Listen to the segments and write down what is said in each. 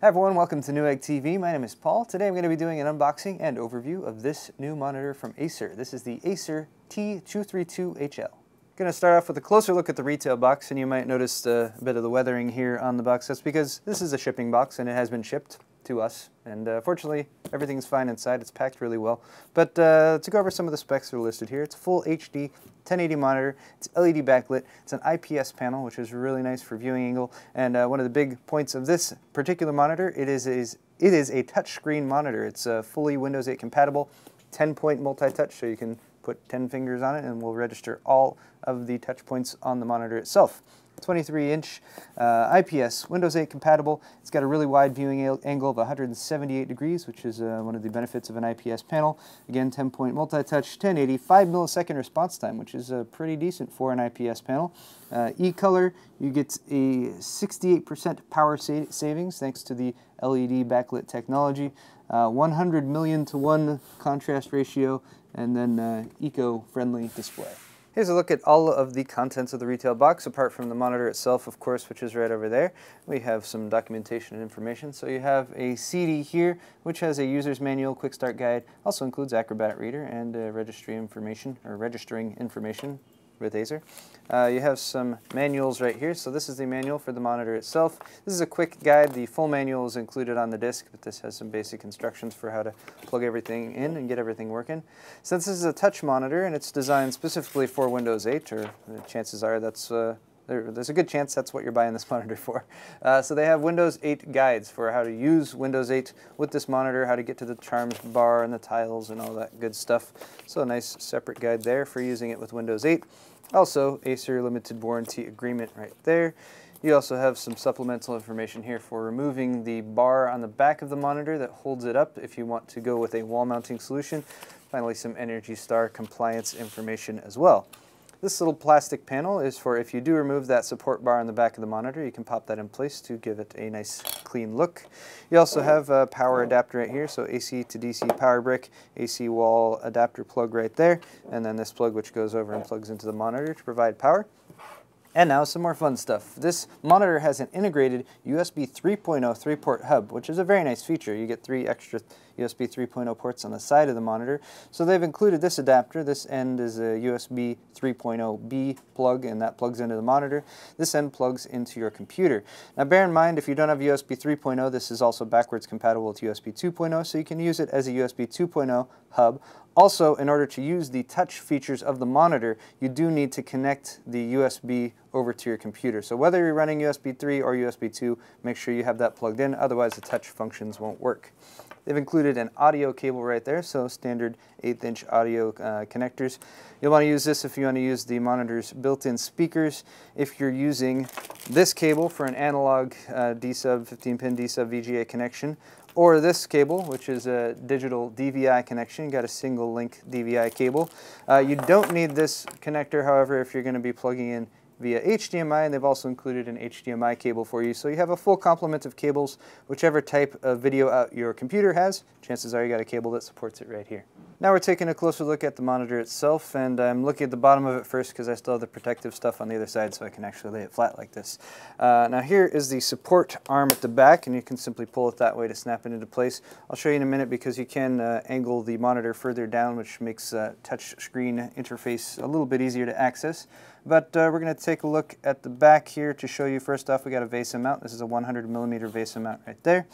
Hi everyone, welcome to Newegg TV. My name is Paul. Today I'm going to be doing an unboxing and overview of this new monitor from Acer. This is the Acer T232HL. Going to start off with a closer look at the retail box, and you might notice a bit of the weathering here on the box. That's because this is a shipping box and it has been shipped to us, and fortunately everything's fine inside. It's packed really well. But to go over some of the specs that are listed here, it's a full HD 1080 monitor, it's LED backlit, it's an IPS panel, which is really nice for viewing angle, and one of the big points of this particular monitor, it is a touchscreen monitor. It's fully Windows 8 compatible, 10-point multi-touch, so you can put 10 fingers on it and will register all of the touch points on the monitor itself. 23-inch IPS, Windows 8 compatible. It's got a really wide viewing angle of 178 degrees, which is one of the benefits of an IPS panel. Again, 10-point multi-touch, 1080, 5-millisecond response time, which is pretty decent for an IPS panel. E-color, you get a 68% power savings thanks to the LED backlit technology, 100 million to 1 contrast ratio, and then eco-friendly display. Here's a look at all of the contents of the retail box, apart from the monitor itself, of course, which is right over there. We have some documentation and information. So you have a CD here, which has a user's manual, quick start guide, also includes Acrobat Reader and registry information, or registering information with Acer. You have some manuals right here. So this is the manual for the monitor itself. This is a quick guide. The full manual is included on the disc, but this has some basic instructions for how to plug everything in and get everything working. Since this is a touch monitor and it's designed specifically for Windows 8, or the chances are there's a good chance that's what you're buying this monitor for. So they have Windows 8 guides for how to use Windows 8 with this monitor, how to get to the charms bar and the tiles and all that good stuff. So a nice separate guide there for using it with Windows 8. Also, Acer limited warranty agreement right there. You also have some supplemental information here for removing the bar on the back of the monitor that holds it up if you want to go with a wall mounting solution. Finally, some Energy Star compliance information as well. This little plastic panel is for if you do remove that support bar on the back of the monitor, you can pop that in place to give it a nice clean look. You also have a power adapter right here, so AC to DC power brick, AC wall adapter plug right there, and then this plug which goes over and plugs into the monitor to provide power. And now some more fun stuff. This monitor has an integrated USB 3.0 3-port hub, which is a very nice feature. You get 3 extra USB 3.0 ports on the side of the monitor. So they've included this adapter. This end is a USB 3.0B plug, and that plugs into the monitor. This end plugs into your computer. Now bear in mind, if you don't have USB 3.0, this is also backwards compatible with USB 2.0, so you can use it as a USB 2.0 hub. Also, in order to use the touch features of the monitor, you do need to connect the USB over to your computer. So whether you're running USB 3 or USB 2, make sure you have that plugged in, otherwise the touch functions won't work. They've included an audio cable right there, so standard 1/8-inch audio connectors. You'll want to use this if you want to use the monitor's built-in speakers. If you're using this cable for an analog D-sub, 15-pin D-sub VGA connection, or this cable, which is a digital DVI connection. You got a single link DVI cable. You don't need this connector, however, if you're going to be plugging in via HDMI, and they've also included an HDMI cable for you. So you have a full complement of cables, whichever type of video out your computer has. Chances are you got a cable that supports it right here. Now we're taking a closer look at the monitor itself, and I'm looking at the bottom of it first because I still have the protective stuff on the other side so I can actually lay it flat like this. Now here is the support arm at the back, and you can simply pull it that way to snap it into place. I'll show you in a minute because you can angle the monitor further down, which makes touch screen interface a little bit easier to access. But we're going to take a look at the back here to show you. First off, we got a VESA mount. This is a 100mm VESA mount right there.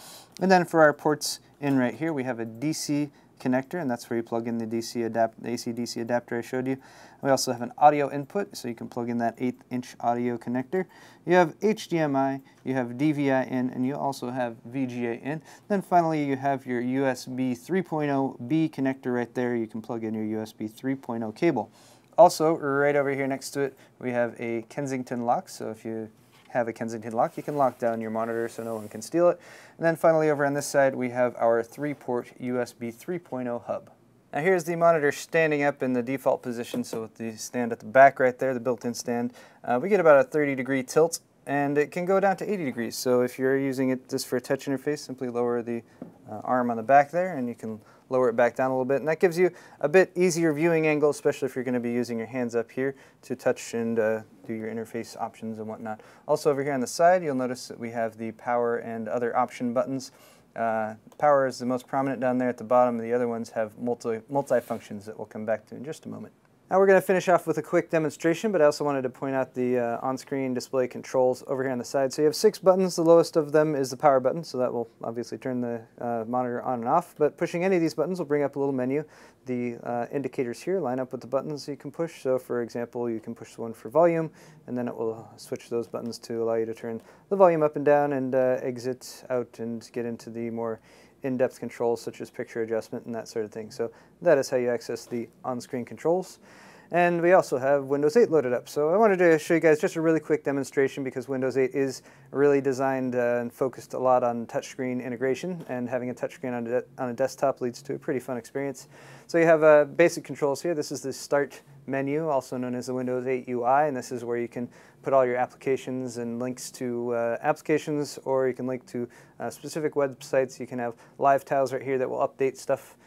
And then for our ports in right here, we have a DC connector, and that's where you plug in the AC-DC adapter I showed you. We also have an audio input, so you can plug in that 1/8-inch audio connector. You have HDMI, you have DVI in, and you also have VGA in. Then finally you have your USB 3.0B connector right there. You can plug in your USB 3.0 cable. Also, right over here next to it, we have a Kensington Lock, so if you have a Kensington Lock, you can lock down your monitor so no one can steal it. And then finally over on this side, we have our 3-port USB 3.0 hub. Now here's the monitor standing up in the default position, so with the stand at the back right there, the built-in stand, we get about a 30-degree tilt, and it can go down to 80 degrees. So if you're using it just for a touch interface, simply lower the arm on the back there, and you can lower it back down a little bit, and that gives you a bit easier viewing angle, especially if you're going to be using your hands up here to touch and do your interface options and whatnot. Also over here on the side, you'll notice that we have the power and other option buttons. Power is the most prominent down there at the bottom, and the other ones have multi-functions that we'll come back to in just a moment. Now we're going to finish off with a quick demonstration, but I also wanted to point out the on-screen display controls over here on the side. So you have 6 buttons. The lowest of them is the power button, so that will obviously turn the monitor on and off. But pushing any of these buttons will bring up a little menu. The indicators here line up with the buttons you can push. So for example, you can push the one for volume, and then it will switch those buttons to allow you to turn the volume up and down and exit out and get into the more in-depth controls such as picture adjustment and that sort of thing. So that is how you access the on-screen controls. And we also have Windows 8 loaded up. So I wanted to show you guys just a really quick demonstration because Windows 8 is really designed and focused a lot on touchscreen integration, and having a touchscreen on a desktop leads to a pretty fun experience. So you have basic controls here. This is the Start menu, also known as the Windows 8 UI, and this is where you can put all your applications and links to applications, or you can link to specific websites. You can have live tiles right here that will update stuff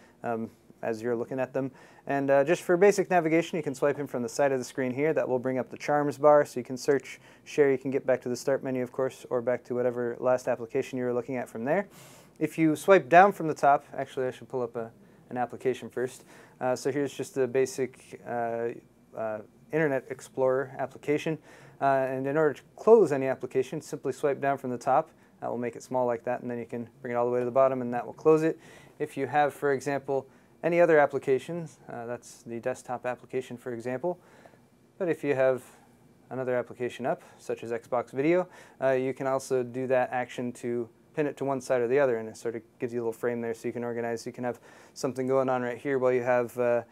as you're looking at them. And just for basic navigation, you can swipe in from the side of the screen here. That will bring up the Charms bar, so you can search, share, you can get back to the Start menu, of course, or back to whatever last application you were looking at from there. If you swipe down from the top, actually I should pull up an application first. So here's just the basic Internet Explorer application. And in order to close any application, simply swipe down from the top. That will make it small like that, and then you can bring it all the way to the bottom, and that will close it. If you have, for example, any other applications, that's the desktop application, for example. But if you have another application up, such as Xbox Video, you can also do that action to pin it to one side or the other, and it sort of gives you a little frame there so you can organize. You can have something going on right here while you have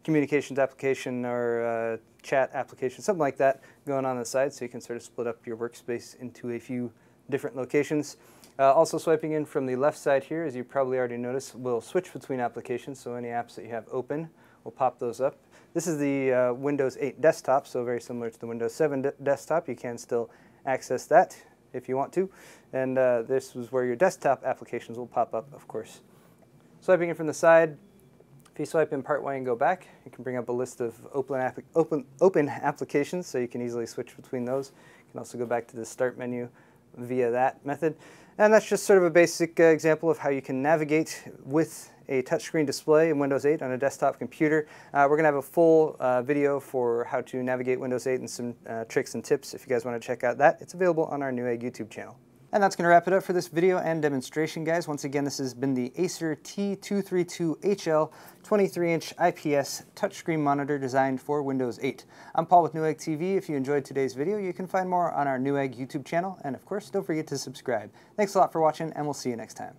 communications application or chat application, something like that going on the side, so you can sort of split up your workspace into a few different locations. Also swiping in from the left side here, as you probably already noticed, will switch between applications, so any apps that you have open will pop those up. This is the Windows 8 desktop, so very similar to the Windows 7 desktop. You can still access that if you want to, and this is where your desktop applications will pop up, of course. Swiping in from the side, if you swipe in partway and go back, you can bring up a list of open applications, so you can easily switch between those. You can also go back to the Start menu via that method. And that's just sort of a basic example of how you can navigate with a touchscreen display in Windows 8 on a desktop computer. We're going to have a full video for how to navigate Windows 8 and some tricks and tips if you guys want to check out that. It's available on our Newegg YouTube channel. And that's going to wrap it up for this video and demonstration, guys. Once again, this has been the Acer T232HL 23-inch IPS touchscreen monitor designed for Windows 8. I'm Paul with Newegg TV. If you enjoyed today's video, you can find more on our Newegg YouTube channel. And of course, don't forget to subscribe. Thanks a lot for watching, and we'll see you next time.